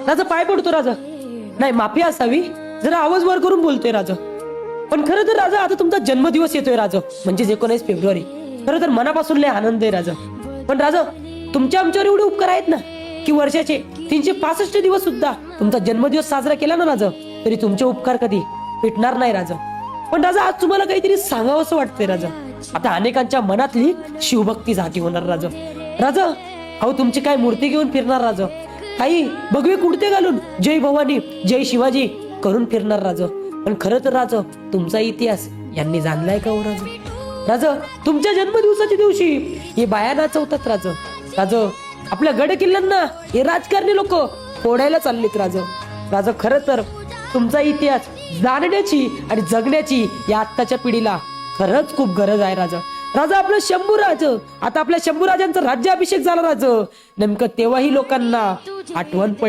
राजा पाय पडतो राजा, नाही माफी असावी, जरा आवाज वर करून बोलतोय राजा. पण खरं तर राजा आता तुमचा जन्मदिवस येतोय राजा, म्हणजे 19 फेब्रुवारी. खरं तर मनापासून लय आनंद आहे राजा. पण राजा तुमच्या आमच्यावर एवढे उपकार आहेत ना की वर्षाचे 365 दिवस सुद्धा तुमचा जन्मदिवस साजरा केला ना राजा, तरी तुमचे उपकार कधी भेटणार नाही राजा. पण राजा आज तुम्हाला काहीतरी सांगावं असं वाटतंय राजा. आता अनेकांच्या मनातली शिवभक्ती जागी होणार राजा. राजा अहो तुमची काय मूर्ती घेऊन फिरणार राजा, काही भगवे कुडते घालून जय भवानी जय शिवाजी करून फिरणार राजा. पण खरं तर राजा तुमचा इतिहास यांनी जाणलाय का हो राजा? राजा तुमच्या जन्मदिवसाच्या दिवशी हे बाया नाचवतात राजा. राजा आपल्या गड किल्ल्यांना हे राजकारणी लोक फोडायला चाललेत राजा. राजा खरं तर तुमचा इतिहास जाणण्याची आणि जगण्याची या आत्ताच्या पिढीला खरंच खूप गरज आहे राजा. राजा आपलं शंभूराज, आता आपल्या शंभूराजांचा राज्याभिषेक झाला राजा. नेमकं तेव्हाही लोकांना आठवण पडली